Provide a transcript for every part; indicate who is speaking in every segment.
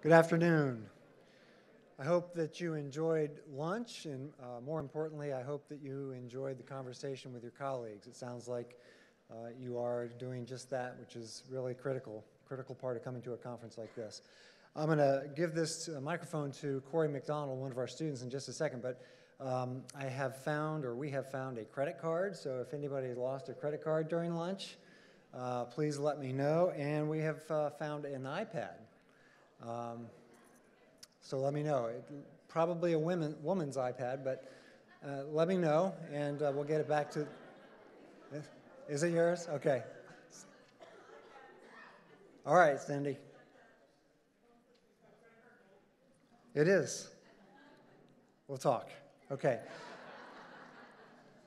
Speaker 1: Good afternoon. I hope that you enjoyed lunch, and more importantly, I hope that you enjoyed the conversation with your colleagues. It sounds like you are doing just that, which is really critical part of coming to a conference like this. I'm going to give this microphone to Cory McDonald, one of our students, in just a second, but we have found a credit card, so if anybody lost a credit card during lunch, please let me know. And we have found an iPad. So let me know. Probably a woman's iPad, but let me know, and we'll get it back to... Is it yours? Okay. All right, Cindy. It is. We'll talk. Okay.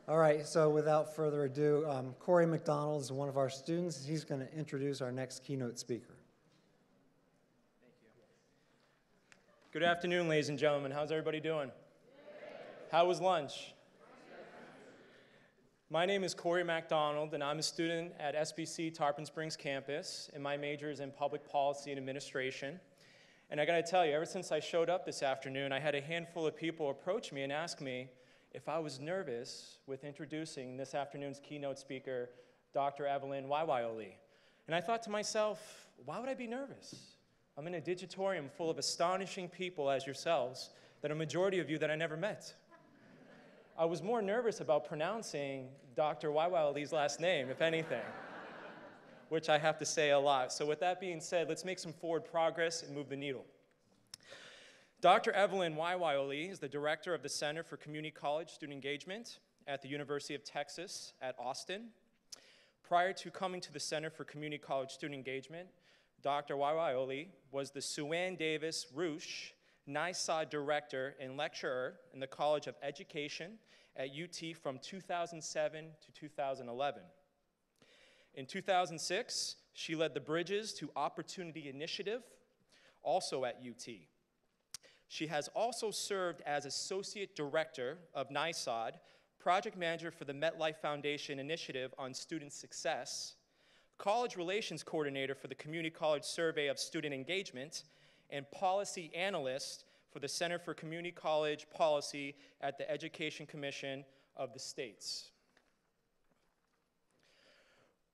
Speaker 1: All right, so without further ado, Cory McDonald is one of our students. He's going to introduce our next keynote speaker.
Speaker 2: Good afternoon, ladies and gentlemen. How's everybody doing? How was lunch? My name is Cory McDonald, and I'm a student at SBC Tarpon Springs campus, and my major is in public policy and administration. And I gotta tell you, ever since I showed up this afternoon, I had a handful of people approach me and ask me if I was nervous with introducing this afternoon's keynote speaker, Dr. Evelyn Waiwaiole. And I thought to myself, why would I be nervous? I'm in a digitorium full of astonishing people as yourselves, that a majority of you that I never met. I was more nervous about pronouncing Dr. Waiwaiole's last name, if anything, which I have to say a lot. So with that being said, let's make some forward progress and move the needle. Dr. Evelyn Waiwaiole is the director of the Center for Community College Student Engagement at the University of Texas at Austin. Prior to coming to the Center for Community College Student Engagement, Dr. Waiwaiole was the Suann Davis Roosh NYSOD Director and Lecturer in the College of Education at UT from 2007 to 2011. In 2006, she led the Bridges to Opportunity Initiative, also at UT. She has also served as Associate Director of NYSOD, Project Manager for the MetLife Foundation Initiative on Student Success, College Relations Coordinator for the Community College Survey of Student Engagement, and Policy Analyst for the Center for Community College Policy at the Education Commission of the States.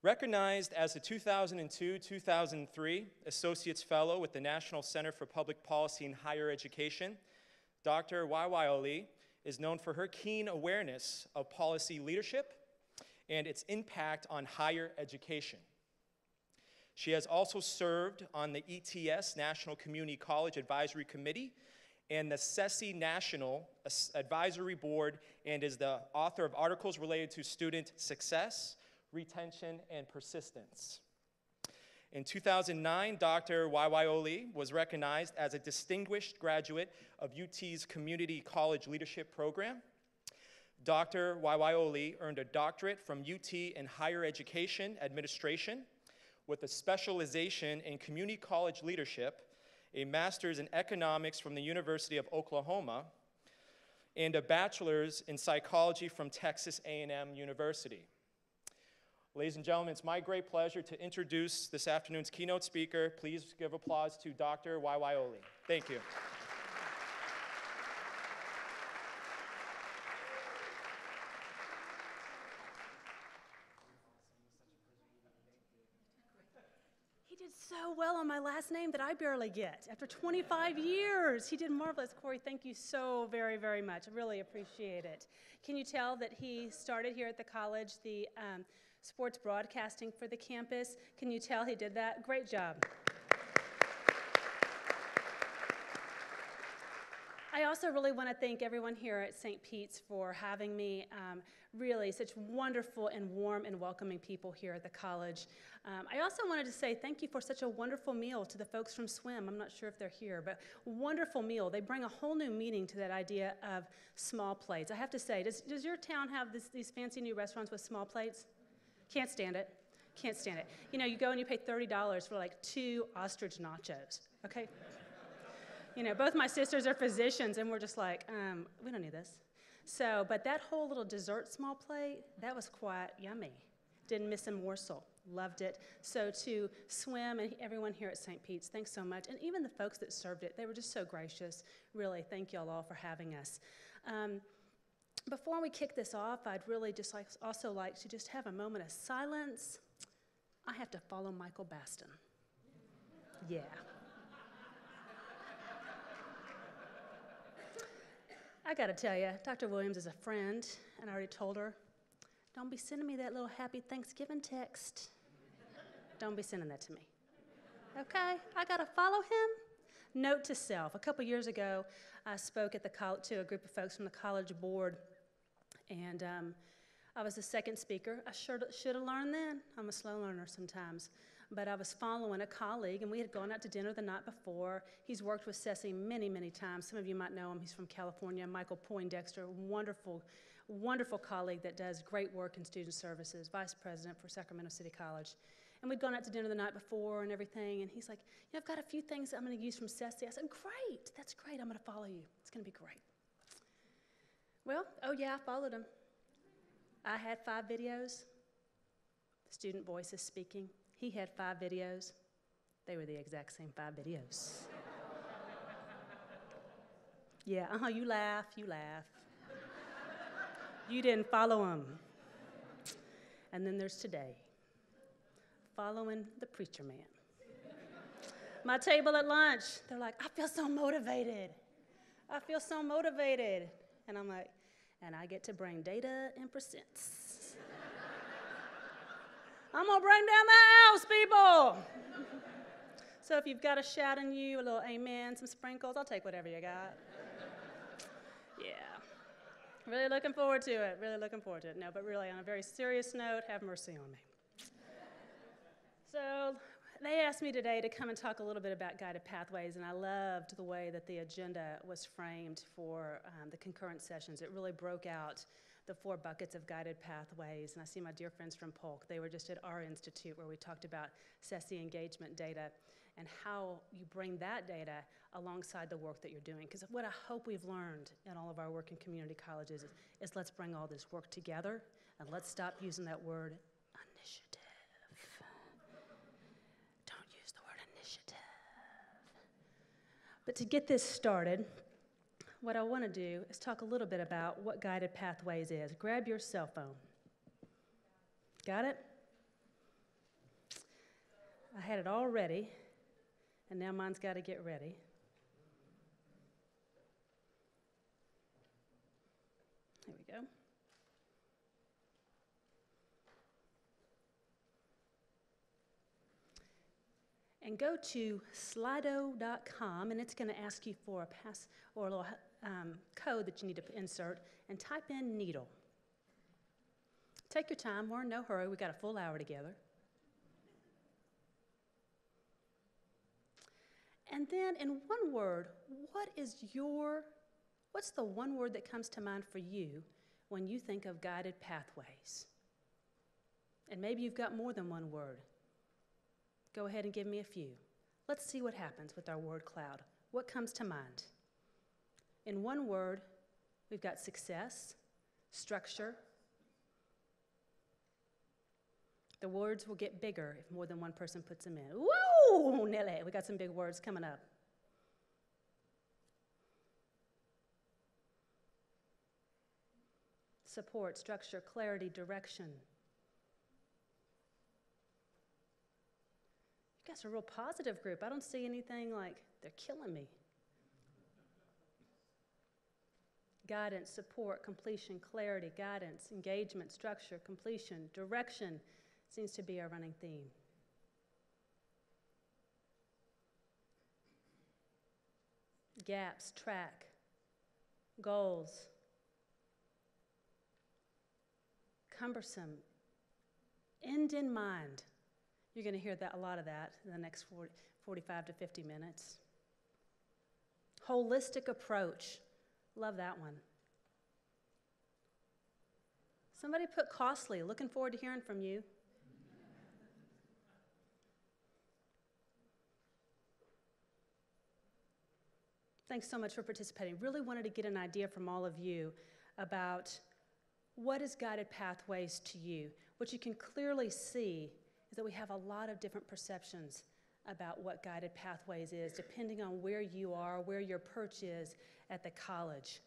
Speaker 2: Recognized as the 2002-2003 Associates Fellow with the National Center for Public Policy in Higher Education, Dr. Waiwaiole is known for her keen awareness of policy leadership and its impact on higher education. She has also served on the ETS National Community College Advisory Committee and the CESI National Advisory Board, and is the author of articles related to student success, retention, and persistence. In 2009, Dr. Waiwaiole was recognized as a distinguished graduate of UT's Community College Leadership Program. Dr. Waiwaiole earned a doctorate from UT in Higher Education Administration with a specialization in Community College Leadership, a master's in Economics from the University of Oklahoma, and a bachelor's in Psychology from Texas A&M University. Ladies and gentlemen, it's my great pleasure to introduce this afternoon's keynote speaker. Please give applause to Dr. Waiwaiole. Thank you.
Speaker 3: So well on my last name that I barely get. After 25 years, he did marvelous. Cory, thank you so very, very much. I really appreciate it. Can you tell that he started here at the college, the sports broadcasting for the campus? Can you tell he did that? Great job. I also really want to thank everyone here at St. Pete's for having me. Really, such wonderful and warm and welcoming people here at the college. I also wanted to say thank you for such a wonderful meal to the folks from Swim. I'm not sure if they're here, but wonderful meal. They bring a whole new meaning to that idea of small plates. I have to say, does your town have these fancy new restaurants with small plates? Can't stand it. Can't stand it. You know, you go and you pay $30 for like 2 ostrich nachos, okay? You know, both my sisters are physicians, and we're just like, we don't need this. So, but that whole little dessert small plate, that was quite yummy. Didn't miss a morsel. loved it. So to Swim and everyone here at St. Pete's, thanks so much. And even the folks that served it, they were just so gracious. Really, thank y'all all for having us. Before we kick this off, I'd really just also like to just have a moment of silence. I have to follow Michael Baston. Yeah. I gotta tell you, Dr. Williams is a friend, and I already told her, don't be sending me that little happy Thanksgiving text. Don't be sending that to me. Okay, I gotta follow him. Note to self, a couple years ago, I spoke at to a group of folks from the college board, and I was the second speaker. I should have learned then. I'm a slow learner sometimes. But I was following a colleague, and we had gone out to dinner the night before. He's worked with Ceci many, many times. Some of you might know him. He's from California. Michael Poindexter, wonderful, wonderful colleague that does great work in student services, vice president for Sacramento City College. And we'd gone out to dinner the night before and everything, and he's like, I've got a few things I'm going to use from Ceci. I said, great, that's great. I'm going to follow you. It's going to be great. Well, oh yeah, I followed him. I had 5 videos. Student voices speaking. He had 5 videos. They were the exact same 5 videos. Yeah, you laugh, you laugh. You didn't follow him. And then there's today, following the preacher man. My table at lunch, they're like, I feel so motivated. I feel so motivated. And I'm like, and I get to bring data and percents. I'm gonna bring down the house, people. So if you've got a shout in you, a little amen, some sprinkles, I'll take whatever you got. Yeah, really looking forward to it, really looking forward to it. No, but really, on a very serious note, have mercy on me. So they asked me today to come and talk a little bit about guided pathways, and I loved the way that the agenda was framed for the concurrent sessions. It really broke out the 4 buckets of guided pathways, and I see my dear friends from Polk. They were just at our institute where we talked about Ceci engagement data and how you bring that data alongside the work that you're doing. Because what I hope we've learned in all of our work in community colleges is let's bring all this work together, and let's stop using that word initiative. Don't use the word initiative. But to get this started, what I want to do is talk a little bit about what guided pathways is. Grab your cell phone. Got it? I had it all ready, and now mine's got to get ready. There we go. And go to slido.com, and it's going to ask you for a little code that you need to insert, and type in needle. Take your time. We're in no hurry. We've got a full hour together. And then in one word, what's the one word that comes to mind for you when you think of guided pathways? And maybe you've got more than one word. Go ahead and give me a few. Let's see what happens with our word cloud. What comes to mind? In one word, we've got success, structure. The words will get bigger if more than one person puts them in. Woo, Nelly, we got some big words coming up. Support, structure, clarity, direction. You guys are a real positive group. I don't see anything like they're killing me. Guidance, support, completion, clarity, guidance, engagement, structure, completion, direction seems to be our running theme. Gaps, track, goals, cumbersome, end in mind. You're going to hear a lot of that in the next 45 to 50 minutes. Holistic approach. Love that one. Somebody put costly. Looking forward to hearing from you. Thanks so much for participating. Really wanted to get an idea from all of you about what is guided pathways to you. What you can clearly see is that we have a lot of different perceptions about what Guided Pathways is, depending on where you are, where your perch is at the college.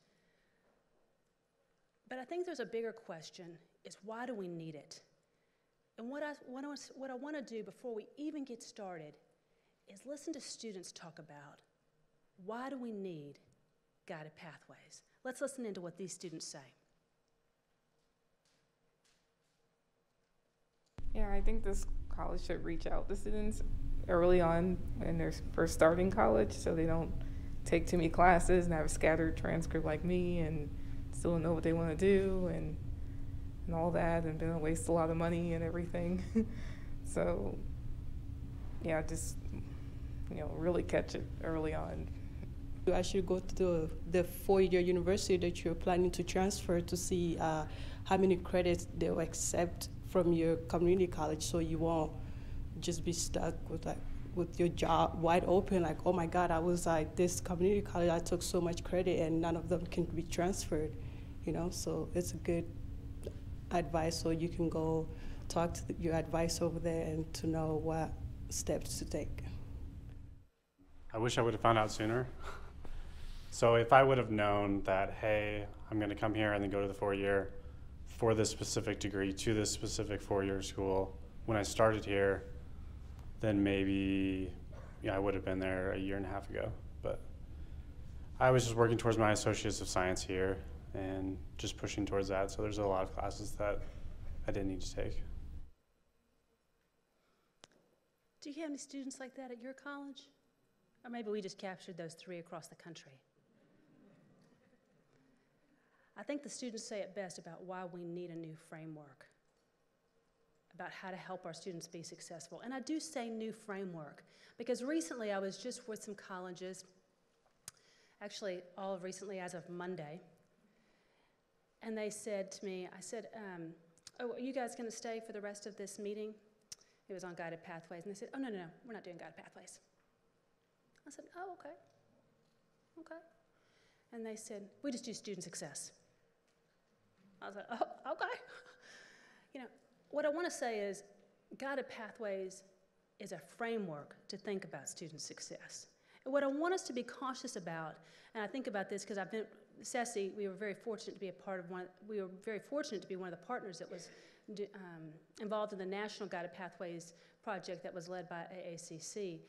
Speaker 3: But I think there's a bigger question, is why do we need it? And what I want to do before we even get started is listen to students talk about why do we need Guided Pathways. Let's listen into what these students say.
Speaker 4: Yeah, I think this college should reach out to students early on when they're first starting college so they don't take too many classes and have a scattered transcript like me and still don't know what they want to do and all that, and then waste a lot of money and everything. So yeah, just, really catch it early on.
Speaker 5: You actually go to the four-year university that you're planning to transfer to see how many credits they'll accept from your community college, so you won't just be stuck with your job wide open, like, oh my God, I was like this community college, I took so much credit and none of them can be transferred, so it's a good advice, so you can go talk to your advisor over there and to know what steps to take.
Speaker 6: I wish I would have found out sooner. So if I would have known that, hey, I'm going to come here and then go to the 4-year for this specific degree to this specific 4-year school when I started here, then maybe I would have been there a year and a half ago. But I was just working towards my Associates of Science here and just pushing towards that. So there's a lot of classes that I didn't need to take.
Speaker 3: Do you have any students like that at your college? Or maybe we just captured those 3 across the country. I think the students say it best about why we need a new framework, about how to help our students be successful. And I do say new framework, because recently I was just with some colleges, actually all recently as of Monday, and they said to me, I said, oh, are you guys going to stay for the rest of this meeting? It was on Guided Pathways. And they said, oh, no, we're not doing Guided Pathways. I said, oh, okay. And they said, we just do student success. I was like, oh, okay. What I want to say is Guided Pathways is a framework to think about student success. And what I want us to be cautious about, and I think about this because I've been, SESI, we were very fortunate to be one of the partners that was involved in the National Guided Pathways project that was led by AACC.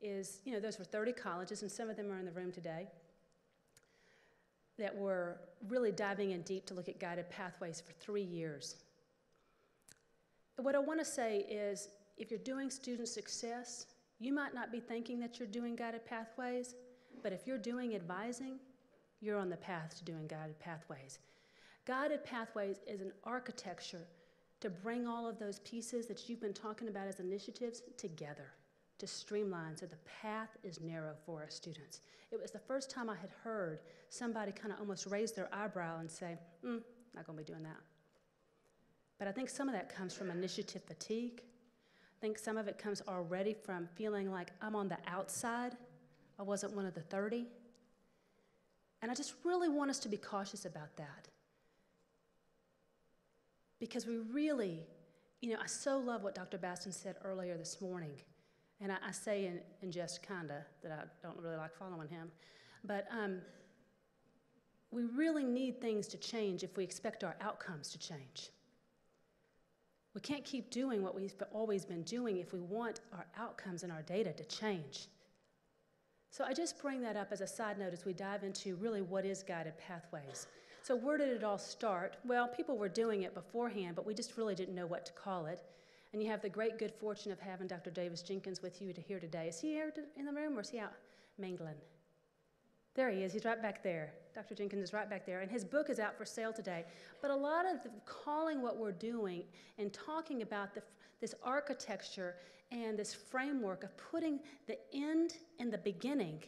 Speaker 3: Those were 30 colleges, and some of them are in the room today, that were really diving in deep to look at Guided Pathways for 3 years. What I want to say is, if you're doing student success, you might not be thinking that you're doing Guided Pathways, but if you're doing advising, you're on the path to doing Guided Pathways. Guided Pathways is an architecture to bring all of those pieces that you've been talking about as initiatives together, to streamline so the path is narrow for our students. It was the first time I had heard somebody kind of almost raise their eyebrow and say, not going to be doing that. But I think some of that comes from initiative fatigue. I think some of it comes already from feeling like I'm on the outside. I wasn't one of the 30. And I just really want us to be cautious about that. Because we really, I so love what Dr. Baston said earlier this morning. And I say in jest kinda that I don't really like following him. But we really need things to change if we expect our outcomes to change. We can't keep doing what we've always been doing if we want our outcomes and our data to change. So I just bring that up as a side note as we dive into really what is Guided Pathways. So where did it all start? Well, people were doing it beforehand, but we just really didn't know what to call it. And you have the great good fortune of having Dr. Davis Jenkins with you here today. Is he here in the room, or is he out mingling? There he is. He's right back there. Dr. Jenkins is right back there. And his book is out for sale today. But a lot of calling what we're doing and talking about this architecture and this framework of putting the end in the beginning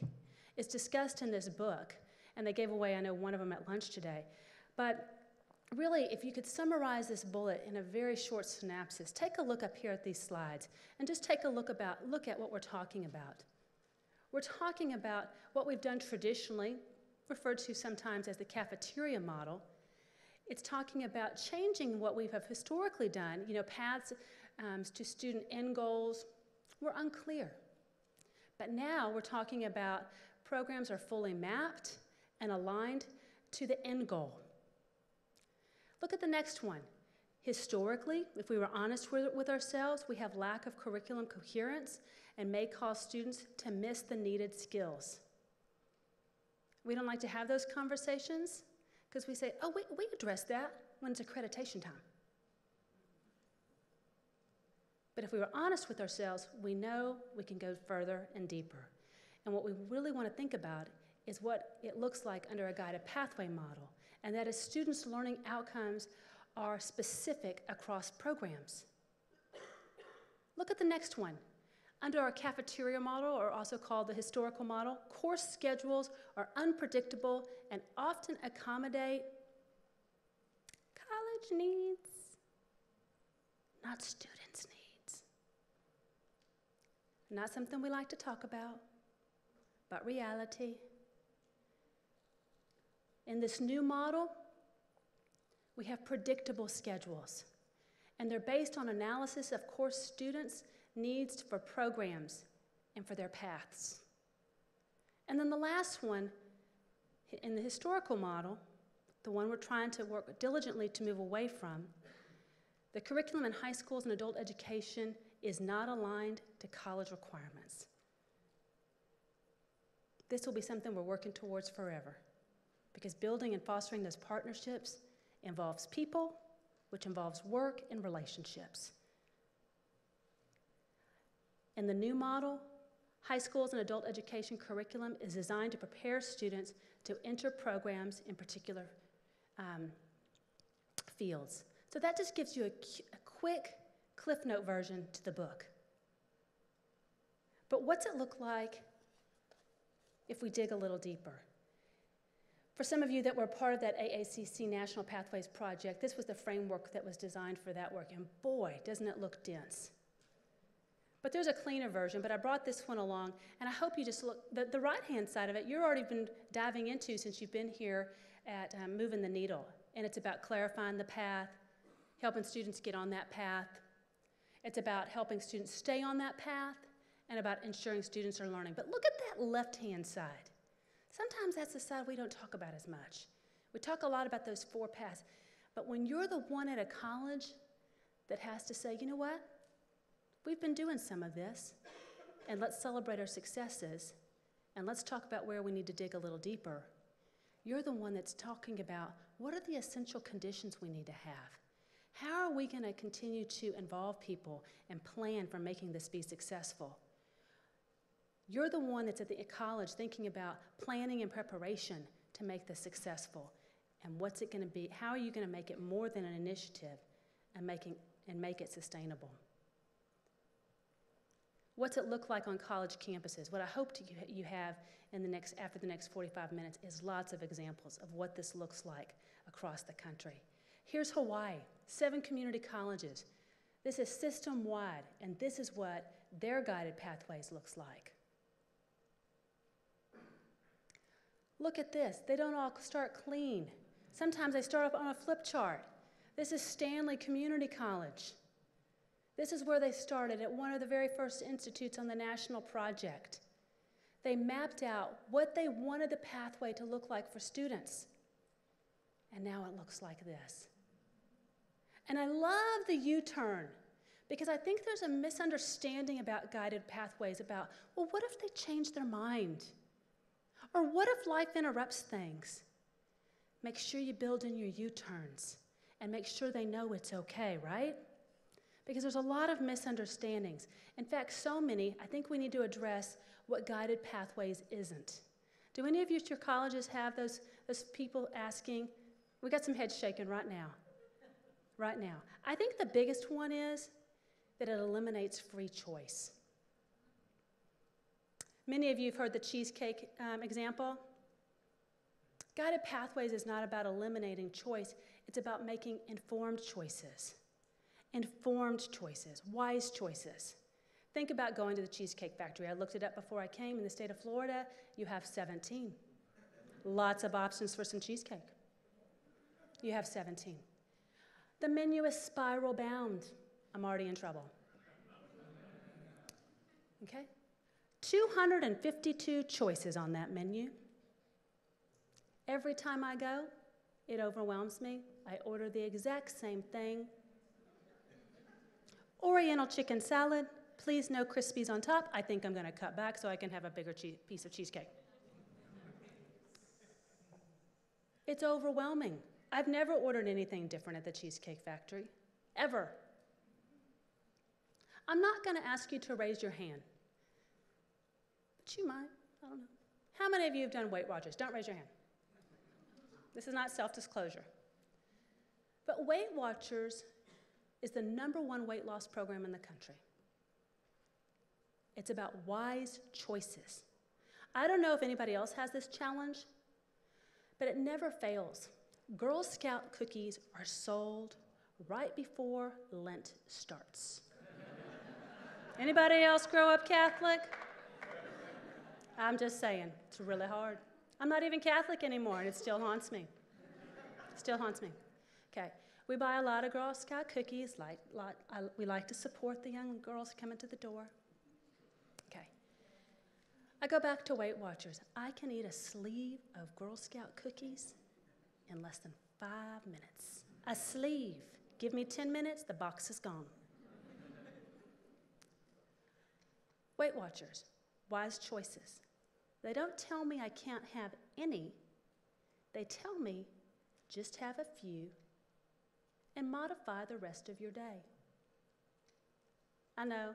Speaker 3: is discussed in this book. And they gave away, I know, one of them at lunch today. But really, if you could summarize this bullet in a very short synopsis, take a look up here at these slides and just take a look at what we're talking about. We're talking about what we've done traditionally, referred to sometimes as the cafeteria model. It's talking about changing what we have historically done, paths to student end goals were unclear. But now we're talking about programs are fully mapped and aligned to the end goal. Look at the next one. Historically, if we were honest with ourselves, we have lack of curriculum coherence and may cause students to miss the needed skills. We don't like to have those conversations because we say, oh, we address that when it's accreditation time. But if we were honest with ourselves, we know we can go further and deeper. And what we really want to think about is what it looks like under a guided pathway model, and that is students' learning outcomes are specific across programs. Look at the next one. Under our cafeteria model, or also called the historical model, course schedules are unpredictable and often accommodate college needs, not students' needs. Not something we like to talk about, but reality. In this new model, we have predictable schedules, and they're based on analysis of course students' needs for programs and for their paths. And then the last one, in the historical model, the one we're trying to work diligently to move away from, the curriculum in high schools and adult education is not aligned to college requirements. This will be something we're working towards forever, because building and fostering those partnerships involves people, which involves work and relationships. In the new model, high schools and adult education curriculum is designed to prepare students to enter programs in particular fields. So that just gives you a quick Cliff Note version to the book. But what's it look like if we dig a little deeper? For some of you that were part of that AACC National Pathways Project, this was the framework that was designed for that work, and boy, doesn't it look dense. But there's a cleaner version, but I brought this one along, and I hope you just look, the right-hand side of it, you've already been diving into since you've been here at Moving the Needle, and it's about clarifying the path, helping students get on that path. It's about helping students stay on that path, and about ensuring students are learning. But look at that left-hand side. Sometimes that's the side we don't talk about as much. We talk a lot about those 4 paths, but when you're the one at a college that has to say, you know what? We've been doing some of this, and let's celebrate our successes, and let's talk about where we need to dig a little deeper. You're the one that's talking about what are the essential conditions we need to have? How are we going to continue to involve people and plan for making this be successful? You're the one that's at the college thinking about planning and preparation to make this successful. And what's it going to be? How are you going to make it more than an initiative and make it sustainable? What's it look like on college campuses? What I hope you have after the next 45 minutes is lots of examples of what this looks like across the country. Here's Hawaii, 7 community colleges. This is system-wide, and this is what their guided pathways looks like. Look at this. They don't all start clean. Sometimes they start off on a flip chart. This is Stanley Community College. This is where they started at one of the very first institutes on the national project. They mapped out what they wanted the pathway to look like for students. And now it looks like this. And I love the U-turn, because I think there's a misunderstanding about guided pathways about, well, what if they change their mind? Or what if life interrupts things? Make sure you build in your U-turns and make sure they know it's okay, right? Because there's a lot of misunderstandings. In fact, so many, I think we need to address what guided pathways isn't. Do any of you at your colleges have those people asking? We got some heads shaking right now. Right now. I think the biggest one is that it eliminates free choice. Many of you have heard the cheesecake example. Guided pathways is not about eliminating choice. It's about making informed choices. Informed choices, wise choices. Think about going to the Cheesecake Factory. I looked it up before I came. In the state of Florida, you have 17. Lots of options for some cheesecake. You have 17. The menu is spiral bound. I'm already in trouble. Okay? 252 choices on that menu. Every time I go, it overwhelms me. I order the exact same thing. Oriental chicken salad, please no Crispies on top. I think I'm going to cut back so I can have a bigger piece of cheesecake. It's overwhelming. I've never ordered anything different at the Cheesecake Factory, ever. I'm not going to ask you to raise your hand, but you might, I don't know. How many of you have done Weight Watchers? Don't raise your hand. This is not self-disclosure. But Weight Watchers is the #1 weight loss program in the country. It's about wise choices. I don't know if anybody else has this challenge, but it never fails. Girl Scout cookies are sold right before Lent starts. Anybody else grow up Catholic? I'm just saying, it's really hard. I'm not even Catholic anymore, and it still haunts me. Still haunts me. Okay, we buy a lot of Girl Scout cookies. We like to support the young girls coming to the door. Okay. I go back to Weight Watchers. I can eat a sleeve of Girl Scout cookies in less than 5 minutes. A sleeve. Give me 10 minutes, the box is gone. Weight Watchers, wise choices. They don't tell me I can't have any. They tell me just have a few and modify the rest of your day. I know.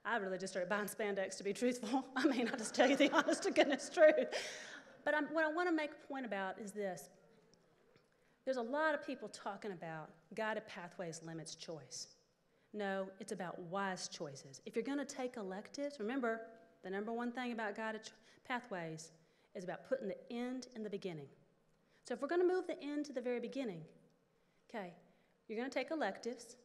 Speaker 3: I really just started buying spandex, to be truthful. I mean, I'll just tell you the honest to goodness truth. But what I want to make a point about is this. There's a lot of people talking about guided pathways limits choice. No, it's about wise choices. If you're going to take electives, remember, the #1 thing about guided pathways is about putting the end in the beginning. So if we're going to move the end to the very beginning, okay, you're going to take electives.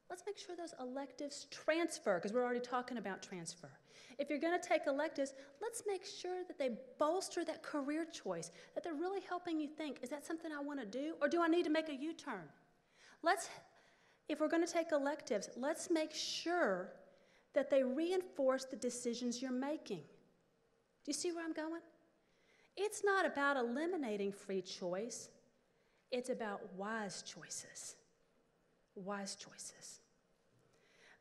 Speaker 3: Let's make sure those electives transfer, because we're already talking about transfer. If you're going to take electives, let's make sure that they bolster that career choice, that they're really helping you think, is that something I want to do, or do I need to make a U-turn? If we're going to take electives, let's make sure that they reinforce the decisions you're making. Do you see where I'm going? It's not about eliminating free choice. It's about wise choices. Wise choices.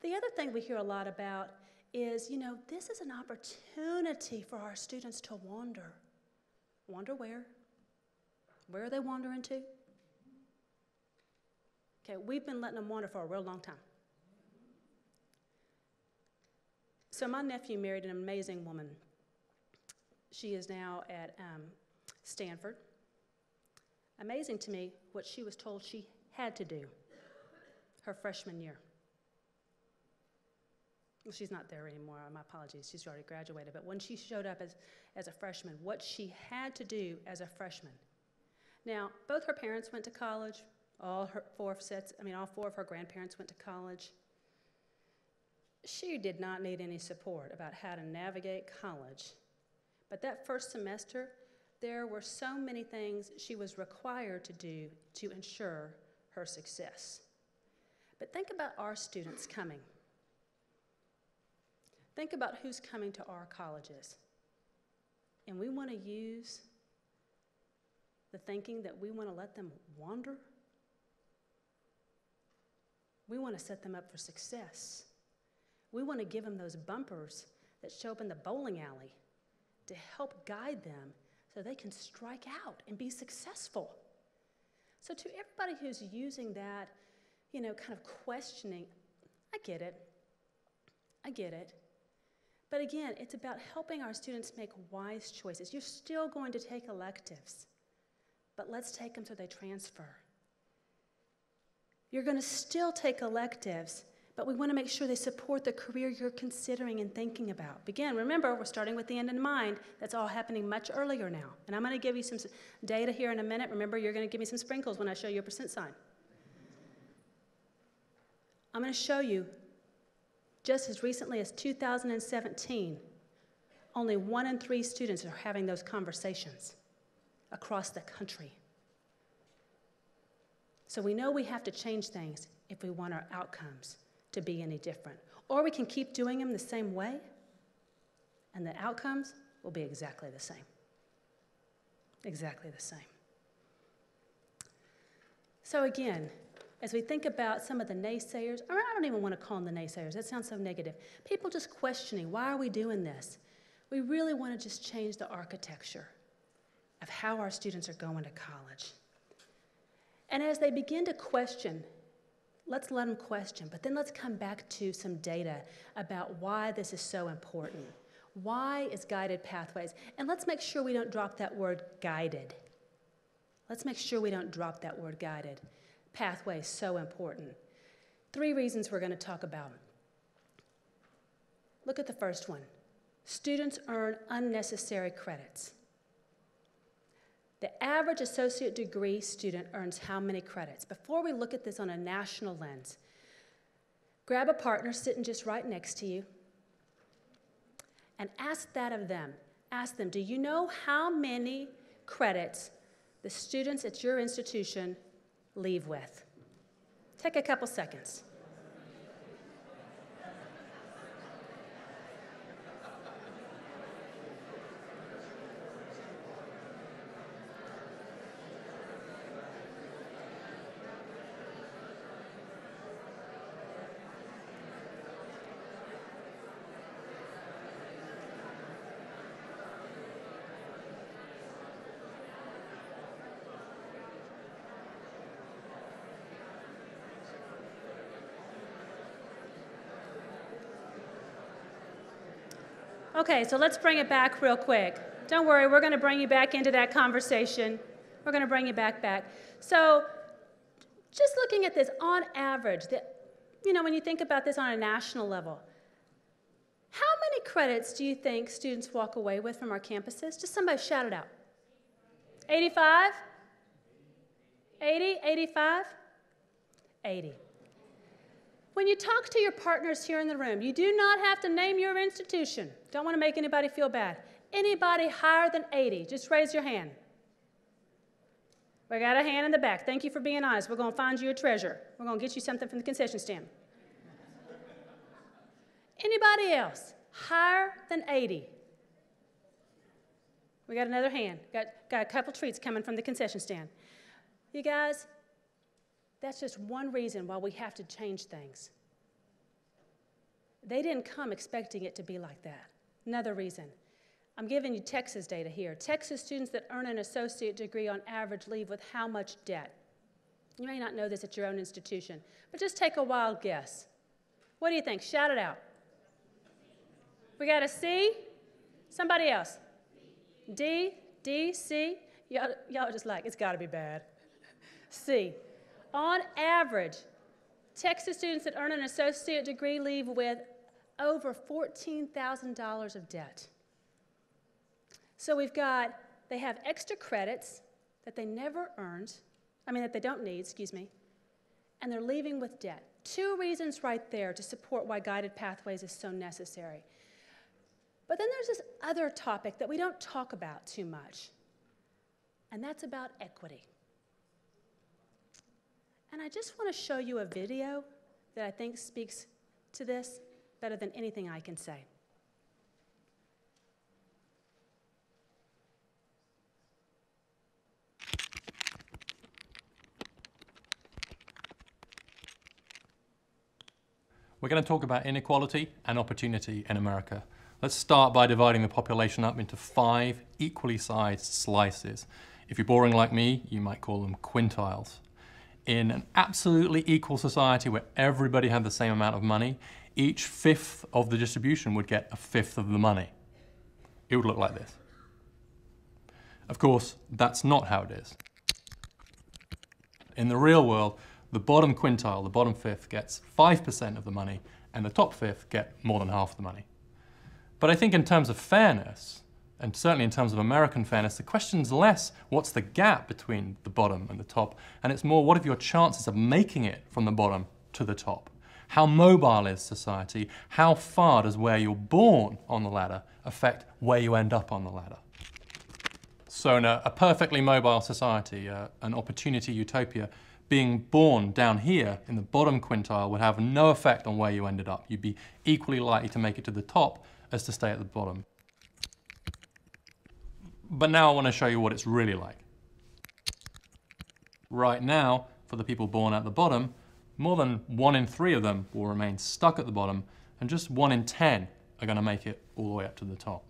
Speaker 3: The other thing we hear a lot about is, this is an opportunity for our students to wander. Wander where? Where are they wandering to? Okay, we've been letting them wander for a real long time. So my nephew married an amazing woman. She is now at Stanford. Amazing to me what she was told she had to do her freshman year. Well, she's not there anymore, my apologies, she's already graduated, but when she showed up as a freshman, what she had to do as a freshman. Now, both her parents went to college, all 4 of her grandparents went to college. She did not need any support about how to navigate college. But that first semester, there were so many things she was required to do to ensure her success. But think about our students coming. Think about who's coming to our colleges. And we want to use the thinking that we want to let them wander. We want to set them up for success. We want to give them those bumpers that show up in the bowling alley to help guide them so they can strike out and be successful. So to everybody who's using that, kind of questioning, I get it. But again, it's about helping our students make wise choices. You're still going to take electives, but let's take them so they transfer. You're going to still take electives, but we want to make sure they support the career you're considering and thinking about. Again, remember, we're starting with the end in mind. That's all happening much earlier now. And I'm going to give you some data here in a minute. Remember, you're going to give me some sprinkles when I show you a percent sign. I'm going to show you, just as recently as 2017, only 1 in 3 students are having those conversations across the country. So we know we have to change things if we want our outcomes to be any different. Or we can keep doing them the same way, and the outcomes will be exactly the same. Exactly the same. So again, as we think about some of the naysayers, or I don't even want to call them the naysayers, that sounds so negative. People just questioning, why are we doing this? We really want to just change the architecture of how our students are going to college. And as they begin to question, let's let them question, but then let's come back to some data about why this is so important. Why is guided pathways? And let's make sure we don't drop that word guided. Let's make sure we don't drop that word guided. Pathway is so important. 3 reasons we're going to talk about. Look at the first one. Students earn unnecessary credits. The average associate degree student earns how many credits? Before we look at this on a national lens, grab a partner sitting just right next to you and ask that of them. Ask them, do you know how many credits the students at your institution leave with? Take a couple seconds. Okay, so let's bring it back real quick. Don't worry, we're going to bring you back into that conversation. We're going to bring you back. So just looking at this, on average, when you think about this on a national level, how many credits do you think students walk away with from our campuses? Just somebody shout it out. 85? 80? 85? 80. When you talk to your partners here in the room, you do not have to name your institution. Don't want to make anybody feel bad. Anybody higher than 80, just raise your hand. We got a hand in the back. Thank you for being honest. We're going to find you a treasure. We're going to get you something from the concession stand. Anybody else higher than 80? We got another hand. Got a couple treats coming from the concession stand. You guys, that's just one reason why we have to change things. They didn't come expecting it to be like that. Another reason. I'm giving you Texas data here. Texas students that earn an associate degree on average leave with how much debt? You may not know this at your own institution, but just take a wild guess. What do you think? Shout it out. We got a C? Somebody else? D, C? Y'all just like, it's got to be bad. C. On average, Texas students that earn an associate degree leave with over $14,000 of debt. So they have extra credits that they never earned, that they don't need, and they're leaving with debt. 2 reasons right there to support why guided pathways is so necessary. But then there's this other topic that we don't talk about too much, and that's about equity. And I just want to show you a video that I think speaks to this better than anything I can say.
Speaker 7: We're going to talk about inequality and opportunity in America. Let's start by dividing the population up into 5 equally sized slices. If you're boring like me, you might call them quintiles. In an absolutely equal society where everybody had the same amount of money, each 5th of the distribution would get a 5th of the money. It would look like this. Of course, that's not how it is. In the real world, the bottom quintile, the bottom 5th, gets 5% of the money, and the top 5th get more than half the money. But I think in terms of fairness, and certainly in terms of American fairness, the question's less what's the gap between the bottom and the top, and it's more what are your chances of making it from the bottom to the top? How mobile is society? How far does where you're born on the ladder affect where you end up on the ladder? So in a perfectly mobile society, an opportunity utopia, Being born down here in the bottom quintile would have no effect on where you ended up. You'd be equally likely to make it to the top as to stay at the bottom. But now I want to show you what it's really like. Right now, for the people born at the bottom, more than 1 in 3 of them will remain stuck at the bottom, and just 1 in 10 are going to make it all the way up to the top.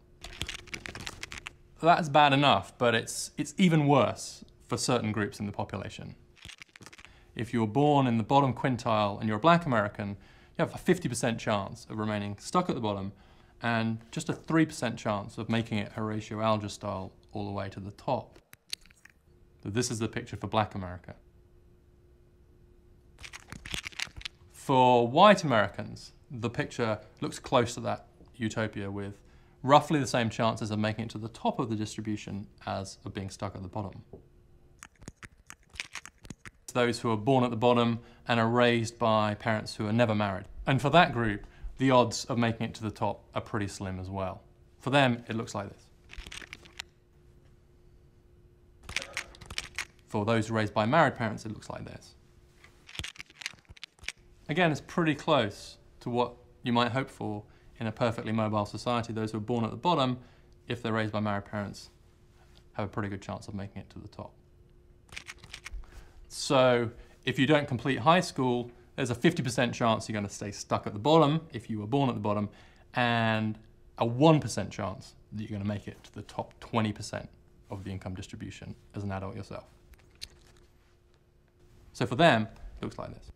Speaker 7: That's bad enough, but it's even worse for certain groups in the population. If you were born in the bottom quintile and you're a black American, you have a 50% chance of remaining stuck at the bottom and just a 3% chance of making it Horatio Alger style all the way to the top. So this is the picture for black America. For white Americans, the picture looks close to that utopia with roughly the same chances of making it to the top of the distribution as of being stuck at the bottom. Those who are born at the bottom and are raised by parents who are never married. And for that group, the odds of making it to the top are pretty slim as well. For them, it looks like this. For those raised by married parents, it looks like this. Again, it's pretty close to what you might hope for in a perfectly mobile society. Those who are born at the bottom, if they're raised by married parents, have a pretty good chance of making it to the top. So if you don't complete high school, there's a 50% chance you're going to stay stuck at the bottom if you were born at the bottom, and a 1% chance that you're going to make it to the top 20% of the income distribution as an adult yourself. So for them, it looks like this.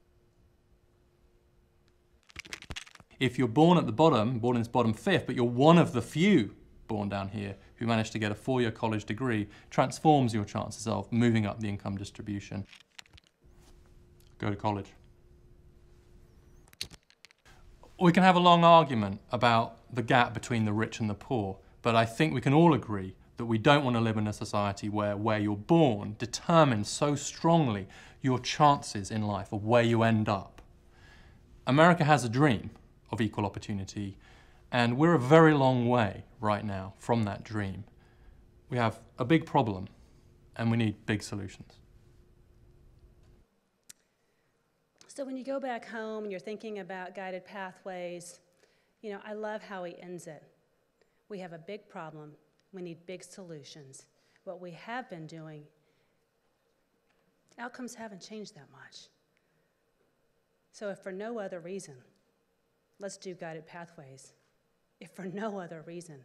Speaker 7: If you're born at the bottom, born in this bottom fifth, but you're one of the few born down here who managed to get a 4-year college degree, transforms your chances of moving up the income distribution. Go to college. We can have a long argument about the gap between the rich and the poor, but I think we can all agree that we don't want to live in a society where you're born determines so strongly your chances in life of where you end up. America has a dream of equal opportunity, and we're a very long way right now from that dream. We have a big problem, and we need big solutions.
Speaker 3: So when you go back home and you're thinking about guided pathways, you know, I love how he ends it. We have a big problem. We need big solutions. What we have been doing, outcomes haven't changed that much. So if for no other reason, let's do guided pathways. If for no other reason,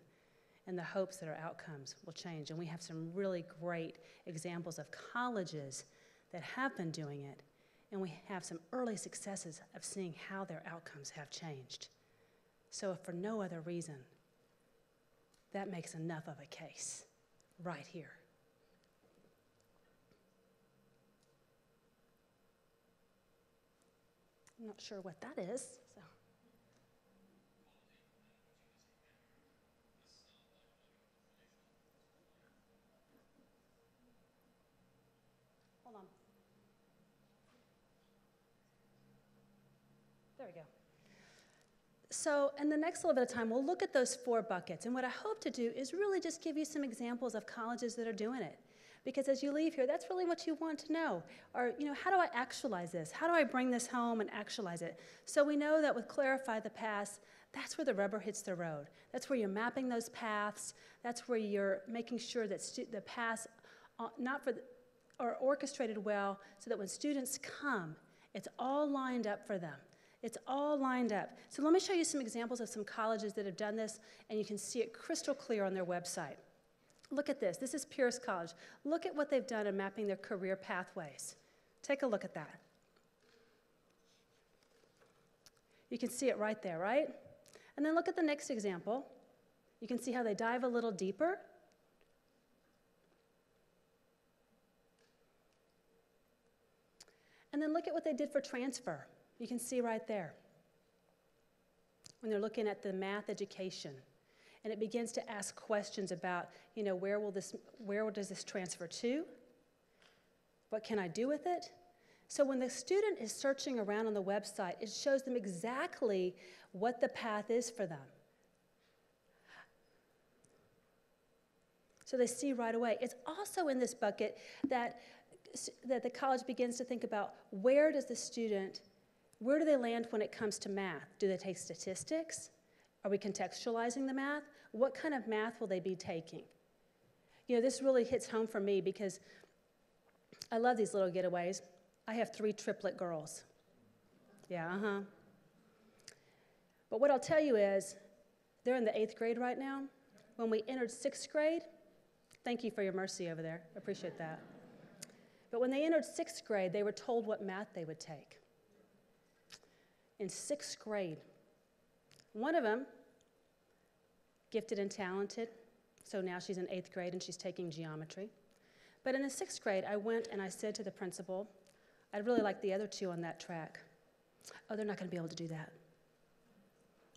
Speaker 3: in the hopes that our outcomes will change. And we have some really great examples of colleges that have been doing it. And we have some early successes of seeing how their outcomes have changed. So if for no other reason, that makes enough of a case right here. I'm not sure what that is. So. Hold on. There we go. So in the next little bit of time, we'll look at those 4 buckets. And what I hope to do is really just give you some examples of colleges that are doing it. Because as you leave here, that's really what you want to know. Or, you know, how do I actualize this? How do I bring this home and actualize it? So we know that with Clarify the Paths, that's where the rubber hits the road. That's where you're mapping those paths. That's where you're making sure that the paths are orchestrated well so that when students come, it's all lined up for them. It's all lined up. So let me show you some examples of some colleges that have done this, and you can see it crystal clear on their website. Look at this. This is Pierce College. Look at what they've done in mapping their career pathways. Take a look at that. You can see it right there, right? And then look at the next example. You can see how they dive a little deeper. And then look at what they did for transfer. You can see right there when they're looking at the math education. And it begins to ask questions about, you know, where does this transfer to? What can I do with it? So when the student is searching around on the website, it shows them exactly what the path is for them. So they see right away. It's also in this bucket that that the college begins to think about where do they land when it comes to math? Do they take statistics? Are we contextualizing the math? What kind of math will they be taking? You know, this really hits home for me because I love these little getaways. I have 3 triplet girls. Yeah, But what I'll tell you is, they're in the 8th grade right now. When we entered 6th grade, thank you for your mercy over there. I appreciate that. But when they entered 6th grade, they were told what math they would take. In 6th grade, one of them, gifted and talented, so now she's in 8th grade and she's taking geometry. But in the 6th grade, I went and I said to the principal, I'd really like the other 2 on that track. Oh, they're not going to be able to do that.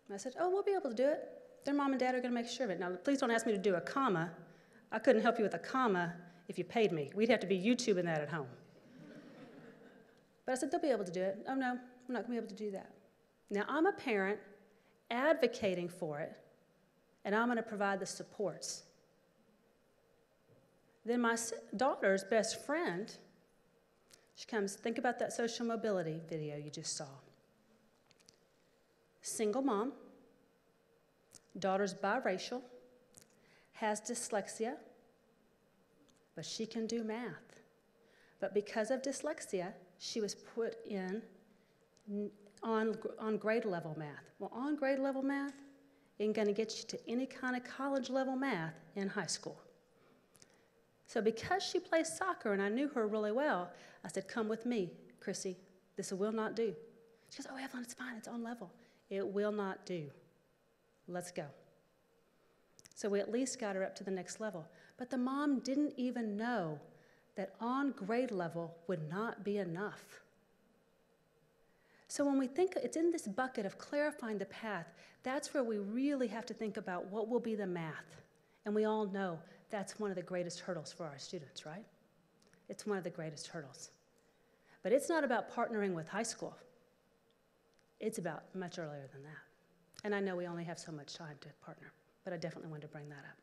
Speaker 3: And I said, oh, we'll be able to do it. Their mom and dad are going to make sure of it. Now, please don't ask me to do a comma. I couldn't help you with a comma if you paid me. We'd have to be YouTubing that at home. But I said, they'll be able to do it. Oh, no, we're not going to be able to do that. Now, I'm a parent advocating for it, and I'm going to provide the supports. Then my daughter's best friend, she comes, think about that social mobility video you just saw. Single mom, daughter's biracial, has dyslexia, but she can do math. But because of dyslexia, she was put in on grade level math. Well, on grade level math isn't going to get you to any kind of college level math in high school. So because she plays soccer and I knew her really well, I said, come with me, Chrissy. This will not do. She goes, oh, Evelyn, it's fine. It's on level. It will not do. Let's go. So we at least got her up to the next level. But the mom didn't even know that on grade level would not be enough. So when we think it's in this bucket of clarifying the path, that's where we really have to think about what will be the math. And we all know that's one of the greatest hurdles for our students, right? It's one of the greatest hurdles. But it's not about partnering with high school. It's about much earlier than that. And I know we only have so much time to partner, but I definitely wanted to bring that up.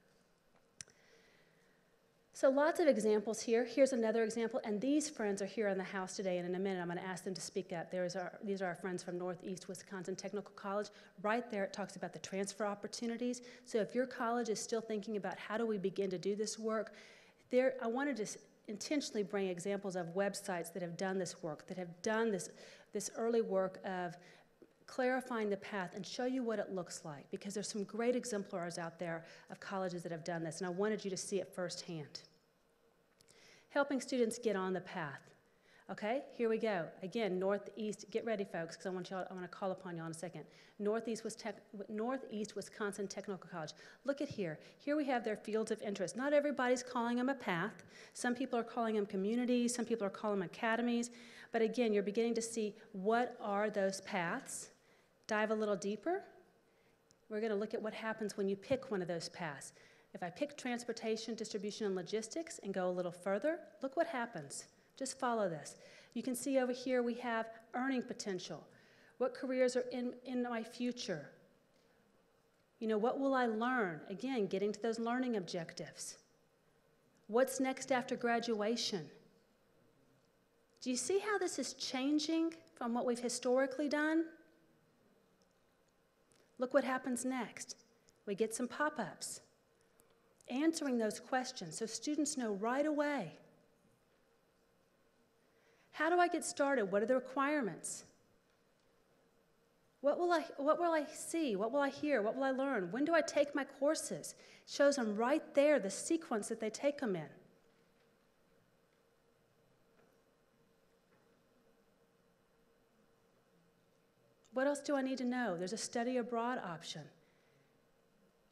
Speaker 3: So lots of examples here. Here's another example, and these friends are here in the house today, and in a minute I'm going to ask them to speak up. These are our friends from Northeast Wisconsin Technical College. Right there it talks about the transfer opportunities. So if your college is still thinking about how do we begin to do this work, I wanted to intentionally bring examples of websites that have done this work, that have done this early work of clarifying the path and show you what it looks like, because there's some great exemplars out there of colleges that have done this, and I wanted you to see it firsthand. Helping students get on the path. Okay, here we go. Again, Northeast, get ready folks, because I want to call upon you in a second. Northeast Wisconsin Technical College. Look at here. Here we have their fields of interest. Not everybody's calling them a path. Some people are calling them communities, some people are calling them academies, but again, you're beginning to see what are those paths. Dive a little deeper. We're going to look at what happens when you pick one of those paths. If I pick transportation, distribution, and logistics and go a little further, look what happens. Just follow this. You can see over here we have earning potential. What careers are in my future? You know, what will I learn? Again, getting to those learning objectives. What's next after graduation? Do you see how this is changing from what we've historically done? Look what happens next. We get some pop-ups. Answering those questions so students know right away. How do I get started? What are the requirements? What will I see? What will I hear? What will I learn? When do I take my courses? It shows them right there the sequence that they take them in. What else do I need to know? There's a study abroad option.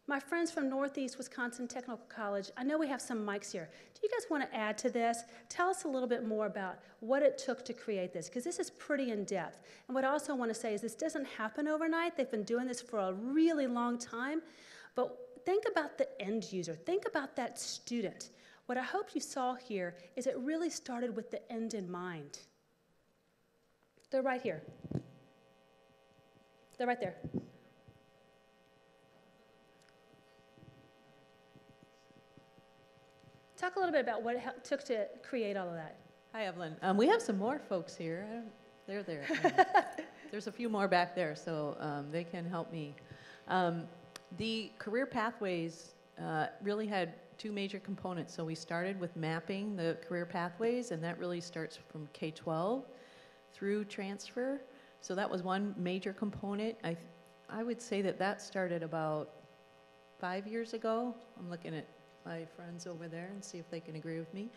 Speaker 3: My friends from Northeast Wisconsin Technical College, I know we have some mics here. Do you guys want to add to this? Tell us a little bit more about what it took to create this, because this is pretty in-depth. And what I also want to say is this doesn't happen overnight. They've been doing this for a really long time. But think about the end user. Think about that student. What I hope you saw here is it really started with the end in mind. They're right here. They're right there. Talk a little bit about what it took to create all of that.
Speaker 8: Hi, Evelyn. We have some more folks here. They're there. There's a few more back there, so they can help me. The career pathways really had two major components. So we started with mapping the career pathways, and that really starts from K-12 through transfer. So that was one major component. I would say that started about 5 years ago. I'm looking at my friends over there and see if they can agree with me.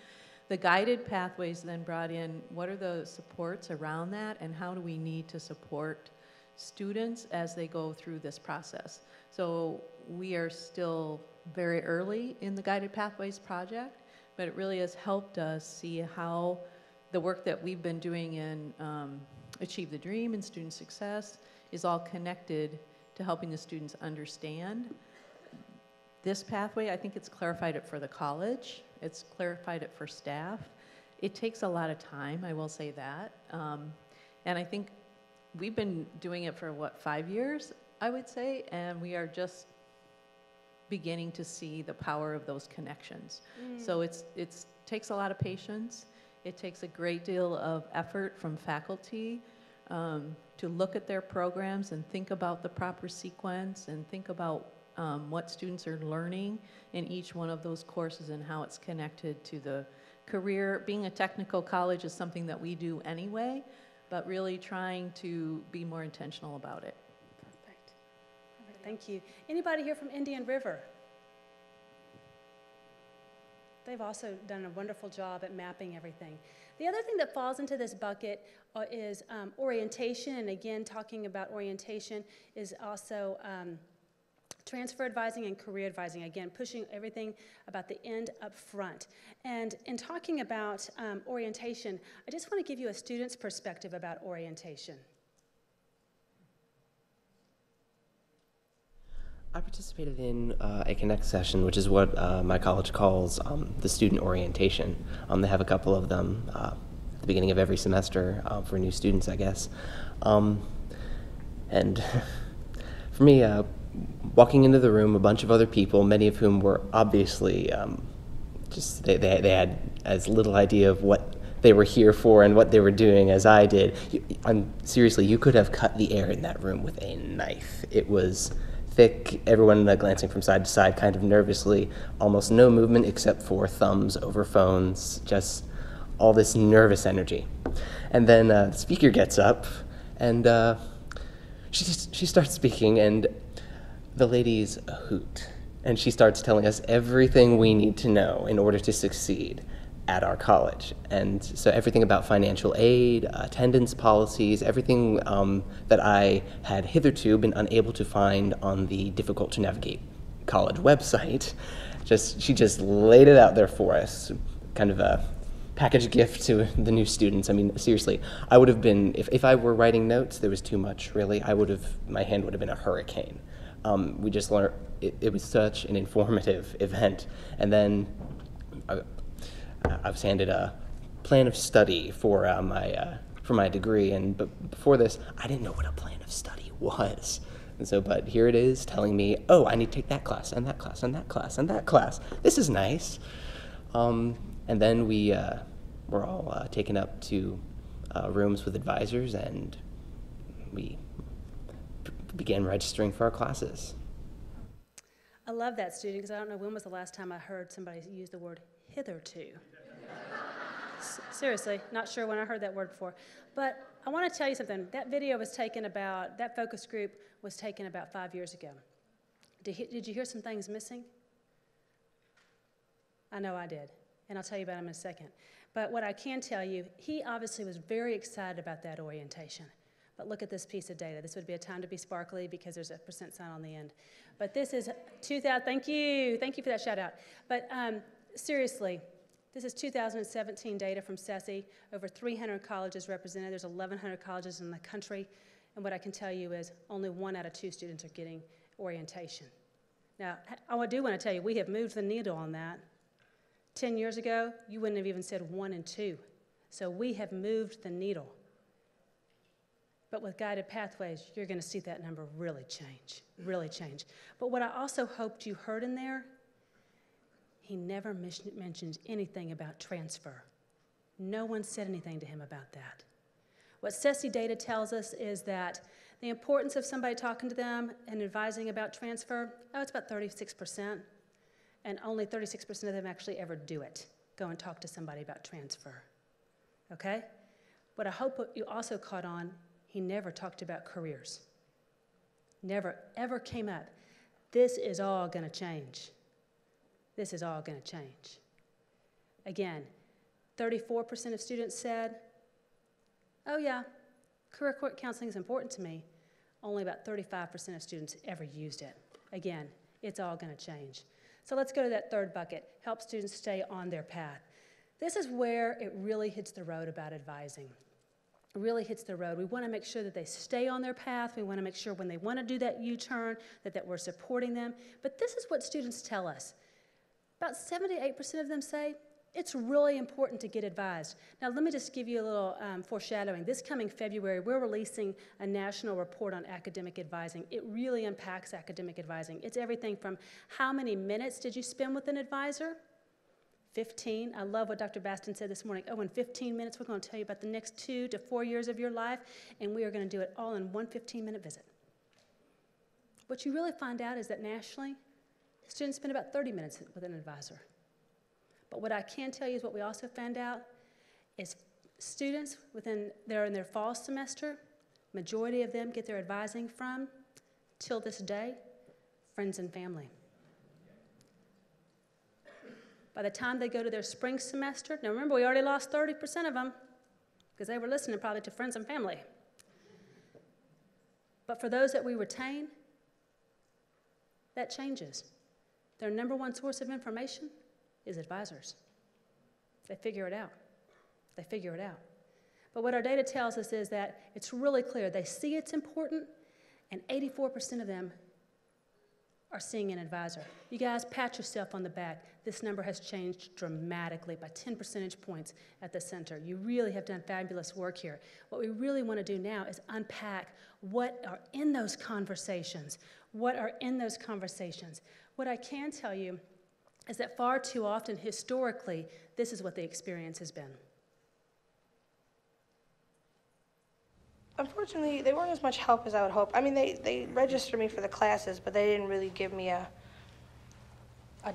Speaker 8: The guided pathways then brought in what are the supports around that, and how do we need to support students as they go through this process. So we are still very early in the Guided Pathways project, but it really has helped us see how the work that we've been doing in Achieve the Dream and student success is all connected to helping the students understand this pathway. I think it's clarified it for the college. It's clarified it for staff. It takes a lot of time, I will say that. And I think we've been doing it for, 5 years, I would say, and we are just beginning to see the power of those connections. So it takes a lot of patience. It takes a great deal of effort from faculty to look at their programs and think about the proper sequence and think about what students are learning in each one of those courses and how it's connected to the career. Being a technical college is something that we do anyway, but really trying to be more intentional about it.
Speaker 3: Perfect. Thank you. Anybody here from Indian River? They've also done a wonderful job at mapping everything. The other thing that falls into this bucket is orientation, and again, talking about orientation is also transfer advising and career advising, again, pushing everything about the end up front. And in talking about orientation, I just want to give you a student's perspective about orientation.
Speaker 9: I participated in a Connect session, which is what my college calls the student orientation. They have a couple of them at the beginning of every semester for new students, I guess. And for me, walking into the room, a bunch of other people, many of whom were obviously just, they had as little idea of what they were here for and what they were doing as I did. Seriously, you could have cut the air in that room with a knife. It was thick, everyone glancing from side to side kind of nervously, almost no movement except for thumbs over phones, just all this nervous energy. And then the speaker gets up and she starts speaking, and the lady's a hoot. And she starts telling us everything we need to know in order to succeed at our college. And so everything about financial aid, attendance policies, everything that I had hitherto been unable to find on the difficult to navigate college website, she just laid it out there for us, kind of a package gift to the new students. I mean, seriously, I would have been, if I were writing notes, there was too much, really. My hand would have been a hurricane. We just learned, it was such an informative event. And then I was handed a plan of study for my degree, but before this, I didn't know what a plan of study was. And so, but here it is telling me, oh, I need to take that class, and that class, and that class, and that class. This is nice. And then we were all taken up to rooms with advisors, and we began registering for our classes.
Speaker 3: I love that, student, because I don't know when was the last time I heard somebody use the word hitherto. Seriously, not sure when I heard that word before. But I want to tell you something. That video was taken about, that focus group was taken about 5 years ago. Did you hear some things missing? I know I did, and I'll tell you about them in a second. But what I can tell you, he obviously was very excited about that orientation. But look at this piece of data. This would be a time to be sparkly because there's a % sign on the end. But this is 2000, thank you for that shout out. But seriously, this is 2017 data from SESI, over 300 colleges represented. There's 1,100 colleges in the country, and what I can tell you is only 1 out of 2 students are getting orientation. Now, I do want to tell you, we have moved the needle on that. 10 years ago, you wouldn't have even said 1 and 2. So we have moved the needle. But with guided pathways, you're going to see that number really change. But what I also hoped you heard in there, he never mentioned anything about transfer. No one said anything to him about that. What SPJC data tells us is that the importance of somebody talking to them and advising about transfer, it's about 36%, and only 36% of them actually ever do it, go and talk to somebody about transfer, okay? What I hope you also caught on, he never talked about careers. Never, ever came up. This is all gonna change. This is all gonna change. Again, 34% of students said, oh yeah, career counseling is important to me. Only about 35% of students ever used it. Again, it's all gonna change. So let's go to that third bucket, help students stay on their path. This is where it really hits the road about advising. It really hits the road. We wanna make sure that they stay on their path. We wanna make sure when they wanna do that U-turn, that we're supporting them. But this is what students tell us. About 78% of them say, it's really important to get advised. Now, let me just give you a little foreshadowing. This coming February, we're releasing a national report on academic advising. It really impacts academic advising. It's everything from how many minutes did you spend with an advisor? 15. I love what Dr. Baston said this morning. Oh, in 15 minutes, we're going to tell you about the next 2 to 4 years of your life, and we are going to do it all in one 15-minute visit. What you really find out is that nationally, students spend about 30 minutes with an advisor. But what I can tell you is what we also found out is students they're in their fall semester, majority of them get their advising from, till this day, friends and family. By the time they go to their spring semester, now remember we already lost 30% of them because they were listening probably to friends and family. But for those that we retain, that changes. Their number one source of information is advisors. They figure it out. They figure it out. But what our data tells us is that it's really clear. They see it's important, and 84% of them are seeing an advisor. You guys, pat yourself on the back. This number has changed dramatically by 10 percentage points at the center. You really have done fabulous work here. What we really want to do now is unpack what are in those conversations. What are in those conversations? What I can tell you is that far too often, historically, this is what the experience has been.
Speaker 10: Unfortunately, they weren't as much help as I would hope. I mean, they registered me for the classes, but they didn't really give me a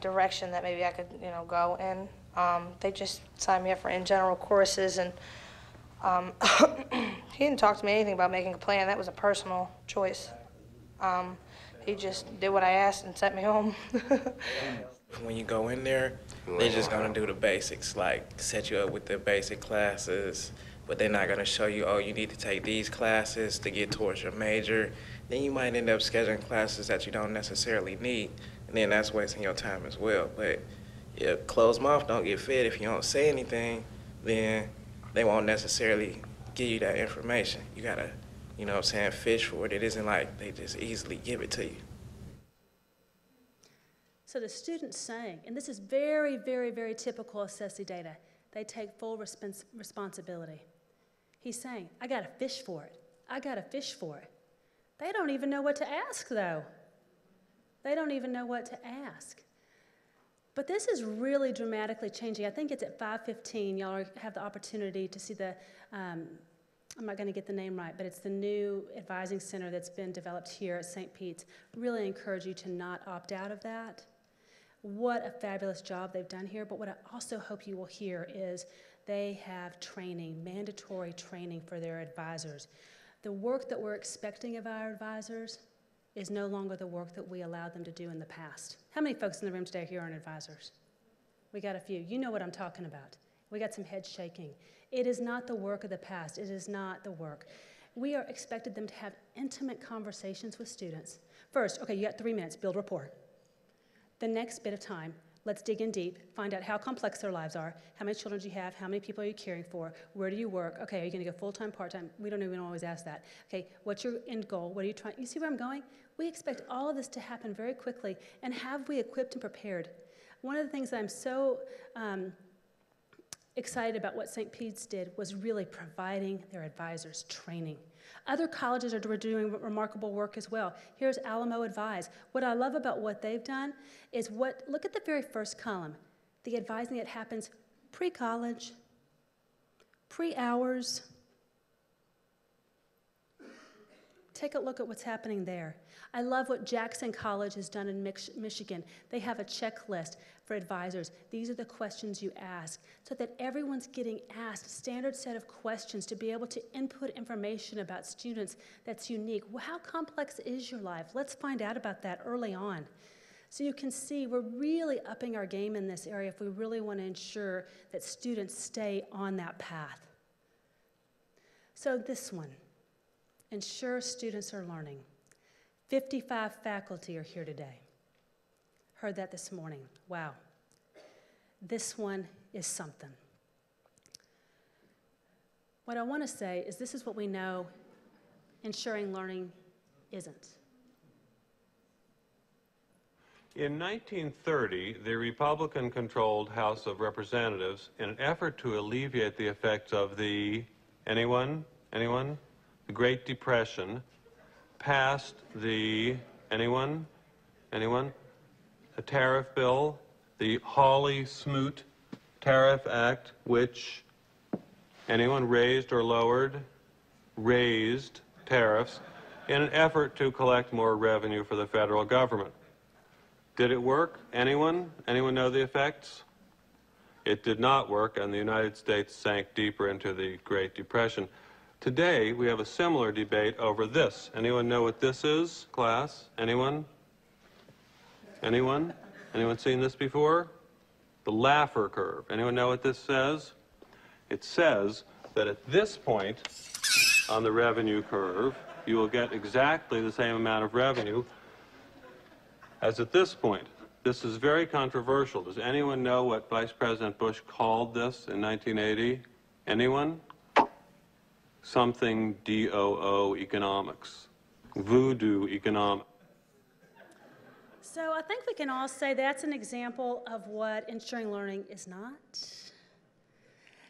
Speaker 10: direction that maybe I could, go in. They just signed me up for in general courses, and he didn't talk to me anything about making a plan. That was a personal choice. He just did what I asked and sent me home.
Speaker 11: When you go in there, they're just gonna do the basics, like set you up with the basic classes, but they're not gonna show you, oh, you need to take these classes to get towards your major. Then you might end up scheduling classes that you don't necessarily need, and then that's wasting your time as well. But if closed mouth don't get fed, if you don't say anything, then they won't necessarily give you that information. You gotta, fish for it. It isn't like they just easily give it to you.
Speaker 3: So the student's saying, and this is very, very, very typical of SPJC data, they take full responsibility. He's saying, I gotta fish for it. I gotta fish for it. They don't even know what to ask, though. They don't even know what to ask. But this is really dramatically changing. I think it's at 5:15. Y'all have the opportunity to see the, I'm not going to get the name right, but it's the new advising center that's been developed here at St. Pete's. Really encourage you to not opt out of that. What a fabulous job they've done here. But what I also hope you will hear is they have training, mandatory training for their advisors. The work that we're expecting of our advisors is no longer the work that we allowed them to do in the past. How many folks in the room today here are advisors? We got a few. You know what I'm talking about. We got some head shaking. It is not the work of the past. It is not the work. We are expected them to have intimate conversations with students. First, okay, you got 3 minutes, build rapport. The next bit of time, let's dig in deep, find out how complex their lives are, how many children do you have, how many people are you caring for, where do you work, okay, are you gonna go full-time, part-time? We don't even always ask that. Okay, what's your end goal? What are you trying, you see where I'm going? We expect all of this to happen very quickly, and have we equipped and prepared? One of the things that I'm so excited about what St. Pete's did was really providing their advisors training. Other colleges are doing remarkable work as well. Here's Alamo Advise. What I love about what they've done is look at the very first column, the advising that happens pre-college, Pre-hours, take a look at what's happening there. I love what Jackson College has done in Michigan. They have a checklist for advisors. These are the questions you ask, so that everyone's getting asked a standard set of questions to be able to input information about students that's unique. Well, how complex is your life? Let's find out about that early on. So you can see we're really upping our game in this area if we really want to ensure that students stay on that path. So this one, ensure students are learning. 55 faculty are here today. Heard that this morning. Wow. This one is something. What I want to say is this is what we know ensuring learning isn't.
Speaker 12: In 1930, the Republican-controlled House of Representatives, in an effort to alleviate the effects of the, anyone? The Great Depression, passed the, anyone? The tariff bill, the Hawley-Smoot Tariff Act, which, anyone raised or lowered? Raised tariffs in an effort to collect more revenue for the federal government. Did it work? Anyone? Anyone know the effects? It did not work, and the United States sank deeper into the Great Depression. Today, we have a similar debate over this. Anyone know what this is, class? Anyone? Anyone? Anyone seen this before? The Laffer curve. Anyone know what this says? It says that at this point on the revenue curve, you will get exactly the same amount of revenue as at this point. This is very controversial. Does anyone know what Vice President Bush called this in 1980? Anyone? Something DOO economics. Voodoo economics.
Speaker 3: So I think we can all say that's an example of what ensuring learning is not.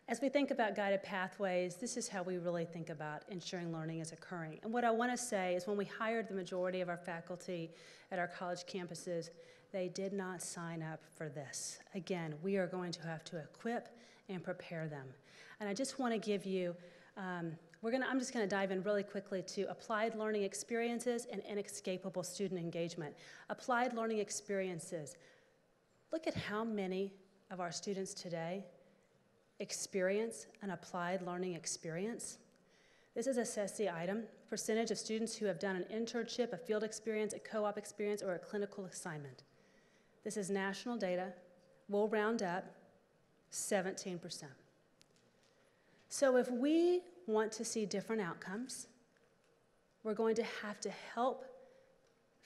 Speaker 3: As we think about guided pathways, this is how we really think about ensuring learning is occurring. And what I want to say is when we hired the majority of our faculty at our college campuses, they did not sign up for this. Again, we are going to have to equip and prepare them. And I just want to give you, I'm just going to dive in really quickly to applied learning experiences and inescapable student engagement. Applied learning experiences. Look at how many of our students today experience an applied learning experience. This is a SESI item, percentage of students who have done an internship, a field experience, a co-op experience, or a clinical assignment. This is national data. We'll round up 17%. So if we want to see different outcomes, we're going to have to help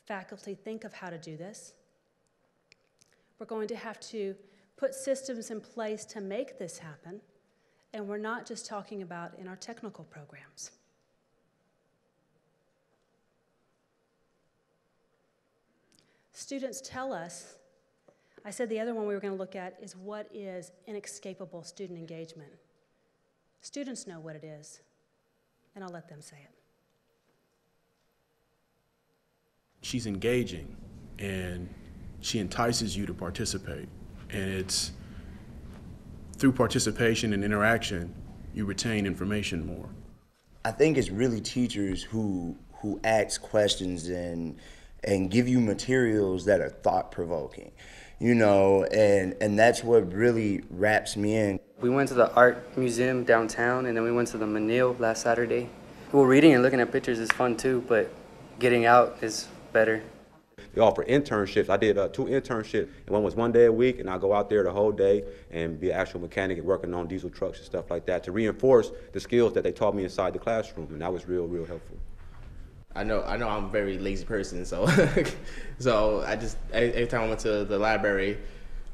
Speaker 3: faculty think of how to do this. We're going to have to put systems in place to make this happen, and we're not just talking about in our technical programs. Students tell us, I said the other one we were going to look at is what is inescapable student engagement. Students know what it is, and I'll let them say it.
Speaker 13: She's engaging, and she entices you to participate. And it's through participation and interaction, you retain information more.
Speaker 14: I think it's really teachers who ask questions and give you materials that are thought-provoking, you know, and that's what really wraps me in.
Speaker 15: We went to the art museum downtown, and then we went to the Menil last Saturday. Well, reading and looking at pictures is fun too, but getting out is better.
Speaker 16: They offer internships. I did 2 internships, and one was 1 day a week, and I go out there the whole day and be an actual mechanic and working on diesel trucks and stuff like that to reinforce the skills that they taught me inside the classroom, and that was real helpful.
Speaker 11: I know I'm a very lazy person, so so I just every time I went to the library,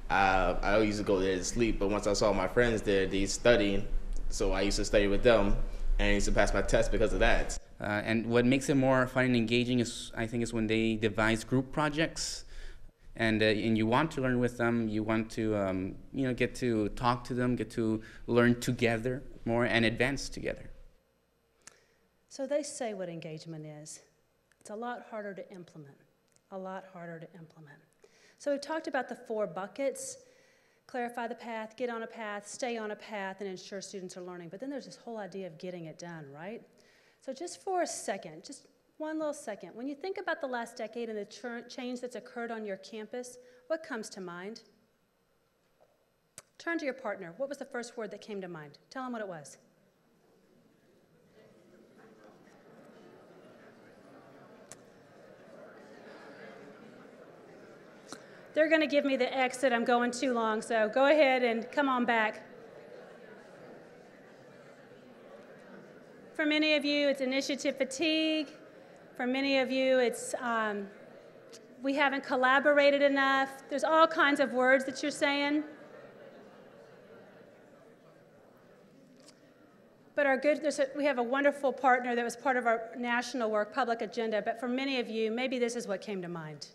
Speaker 11: I used to go there to sleep. But once I saw my friends there, they studying, so I used to study with them, and I used to pass my test because of that.
Speaker 17: And what makes it more fun and engaging is, I think, is when they devise group projects, and you want to learn with them. You want to get to talk to them, get to learn together more, and advance together.
Speaker 3: So they say what engagement is. It's a lot harder to implement, a lot harder to implement. So we've talked about the 4 buckets. clarify the path, get on a path, stay on a path, and ensure students are learning. But then there's this whole idea of getting it done, right? So just for a second, just one little second, when you think about the last decade and the change that's occurred on your campus, what comes to mind? Turn to your partner. What was the first word that came to mind? Tell them what it was. They're going to give me the exit. I'm going too long, so go ahead and come on back. For many of you, it's initiative fatigue. For many of you, it's we haven't collaborated enough. There's all kinds of words that you're saying. But we have a wonderful partner that was part of our national work, Public Agenda, but for many of you, maybe this is what came to mind.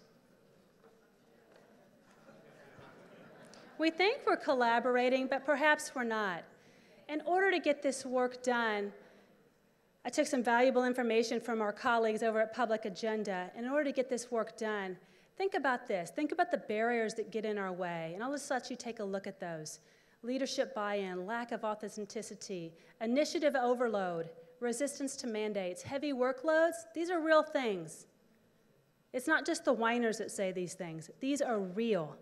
Speaker 3: We think we're collaborating, but perhaps we're not. In order to get this work done, I took some valuable information from our colleagues over at Public Agenda. In order to get this work done, think about this. Think about the barriers that get in our way, and I'll just let you take a look at those. Leadership buy-in, lack of authenticity, initiative overload, resistance to mandates, heavy workloads. These are real things. It's not just the whiners that say these things. These are real.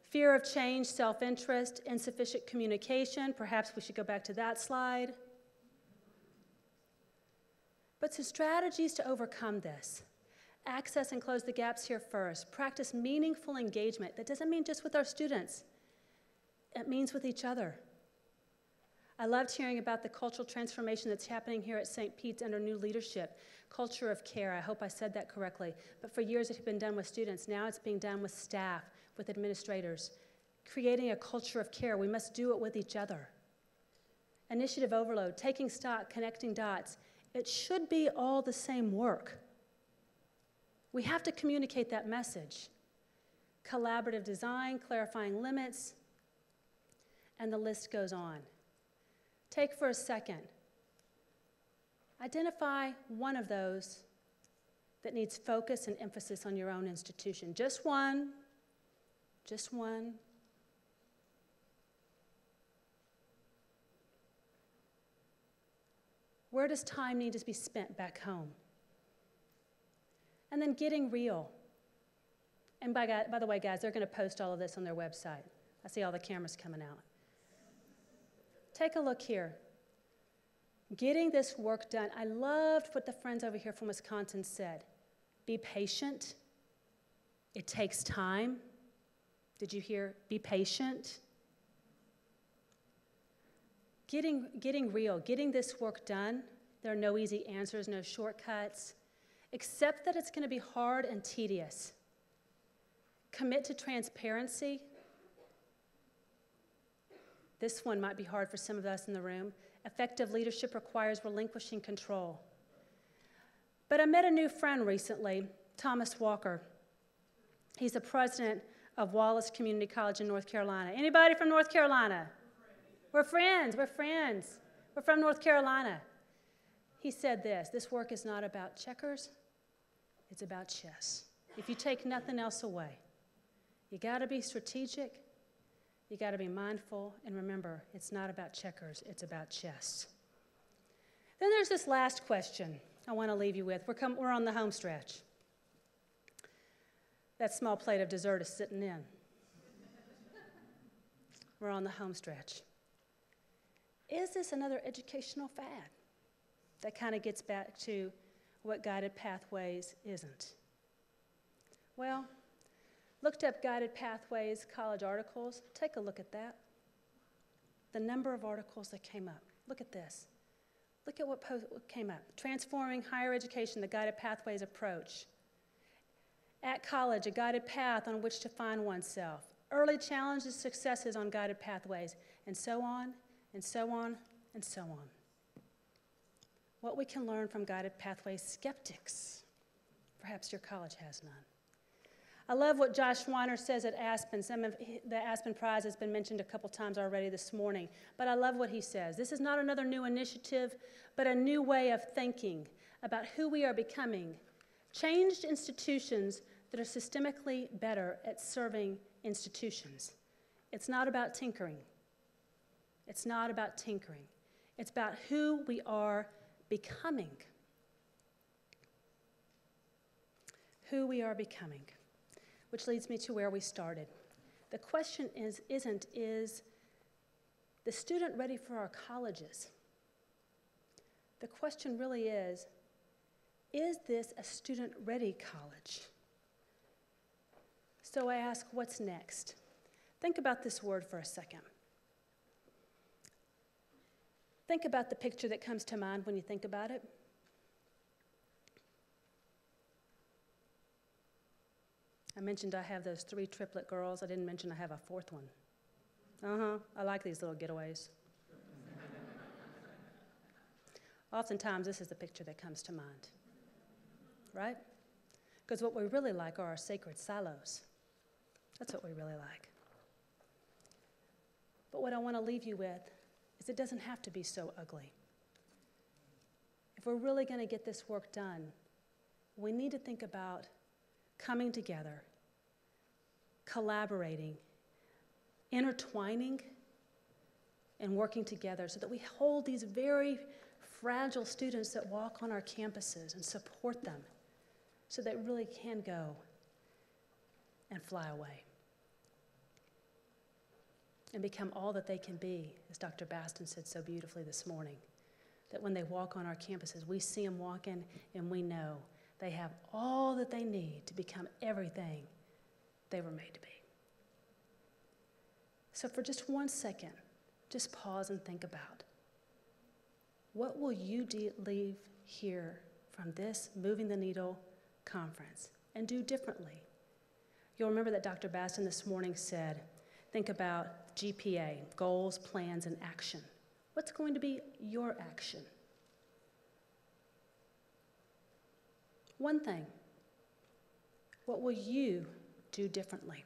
Speaker 3: Fear of change, self-interest, insufficient communication. Perhaps we should go back to that slide. But some strategies to overcome this. Access and close the gaps here first. Practice meaningful engagement. That doesn't mean just with our students. It means with each other. I loved hearing about the cultural transformation that's happening here at St. Pete's under new leadership. Culture of care, I hope I said that correctly. But for years it had been done with students. Now it's being done with staff, with administrators. Creating a culture of care. We must do it with each other. Initiative overload, taking stock, connecting dots. It should be all the same work. We have to communicate that message. Collaborative design, clarifying limits, and the list goes on. Take for a second. Identify one of those that needs focus and emphasis on your own institution. Just one. Just one. Where does time need to be spent back home? And then getting real. And by the way, guys, they're going to post all of this on their website. I see all the cameras coming out. Take a look here. Getting this work done. I loved what the friends over here from Wisconsin said. Be patient. It takes time. Did you hear? Be patient. Getting real, getting this work done. There are no easy answers, no shortcuts. Accept that it's going to be hard and tedious. Commit to transparency. This one might be hard for some of us in the room. Effective leadership requires relinquishing control. But I met a new friend recently, Thomas Walker. He's the president of Wallace Community College in North Carolina. Anybody from North Carolina? We're friends. We're friends. We're from North Carolina. He said this work is not about checkers, it's about chess. If you take nothing else away, you got to be strategic, you got to be mindful, and remember, it's not about checkers, it's about chess. Then there's this last question I want to leave you with. We're on the home stretch. That small plate of dessert is sitting in. We're on the home stretch. Is this another educational fad? That kind of gets back to what Guided Pathways isn't. Well, looked up Guided Pathways college articles. Take a look at that. The number of articles that came up. Look at this. Look at what came up. Transforming Higher Education, the Guided Pathways approach. At college, a guided path on which to find oneself. Early challenges, successes on guided pathways, and so on, and so on, and so on. What we can learn from Guided Pathways skeptics. Perhaps your college has none. I love what Josh Weiner says at Aspen. Some of the Aspen Prize has been mentioned a couple times already this morning, but I love what he says. This is not another new initiative, but a new way of thinking about who we are becoming. Changed institutions that are systemically better at serving institutions. It's not about tinkering. It's not about tinkering. It's about who we are becoming. Who we are becoming. Which leads me to where we started. The question isn't, is the student ready for our colleges? The question really is this a student-ready college? So I ask, what's next? Think about this word for a second. Think about the picture that comes to mind when you think about it. I mentioned I have those 3 triplet girls. I didn't mention I have a 4th one. I like these little getaways. Oftentimes, this is the picture that comes to mind, right? Because what we really like are our sacred silos. That's what we really like. But what I want to leave you with is it doesn't have to be so ugly. If we're really going to get this work done, we need to think about coming together, collaborating, intertwining, and working together so that we hold these very fragile students that walk on our campuses and support them so they really can go and fly away and become all that they can be, as Dr. Baston said so beautifully this morning, that when they walk on our campuses, we see them walking and we know they have all that they need to become everything they were made to be. So for just 1 second, just pause and think about, what will you leave here from this Moving the Needle conference and do differently? You'll remember that Dr. Baston this morning said, think about GPA, goals, plans, and action. What's going to be your action? One thing, what will you do differently?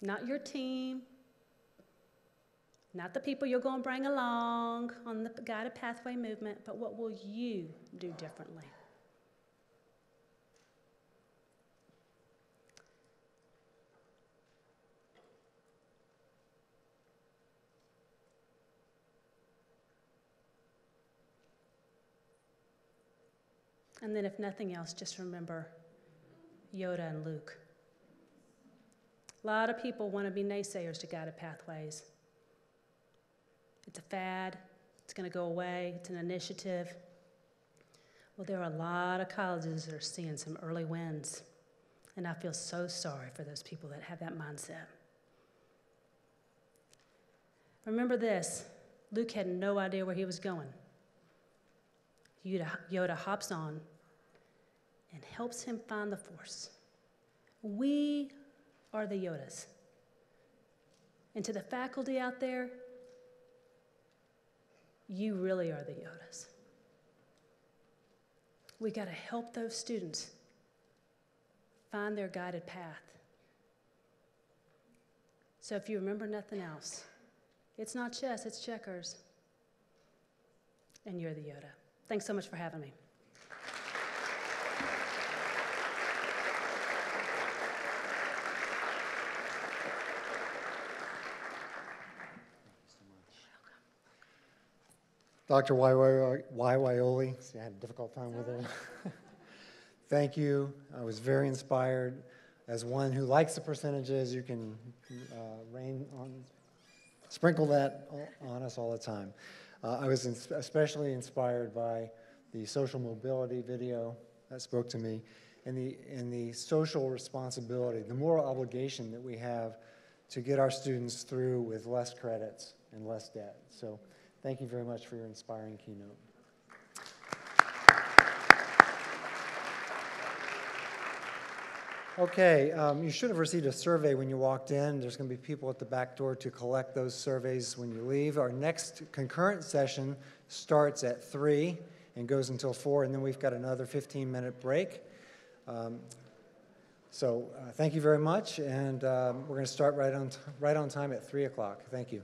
Speaker 3: Not your team, not the people you're going to bring along on the guided pathway movement, but what will you do differently? And then if nothing else, just remember Yoda and Luke. A lot of people want to be naysayers to guided pathways. It's a fad. It's going to go away. It's an initiative. Well, there are a lot of colleges that are seeing some early wins, and I feel so sorry for those people that have that mindset. Remember this, Luke had no idea where he was going. Yoda hops on and helps him find the Force. We are the Yodas. And to the faculty out there, you really are the Yodas. We got to help those students find their guided path. So if you remember nothing else, it's not chess, it's checkers. And you're the Yoda. Thanks so much for having me.
Speaker 1: Dr. Waiwaiole, see, I had a difficult time with it. Thank you. I was very inspired. As one who likes the percentages, you can sprinkle that on us all the time. I was especially inspired by the social mobility video that spoke to me, and the social responsibility, the moral obligation that we have to get our students through with less credits and less debt. So thank you very much for your inspiring keynote. Okay, you should have received a survey when you walked in. There's going to be people at the back door to collect those surveys when you leave. Our next concurrent session starts at 3 and goes until 4, and then we've got another 15-minute break. So thank you very much, and we're going to start right on time at 3 o'clock. Thank you.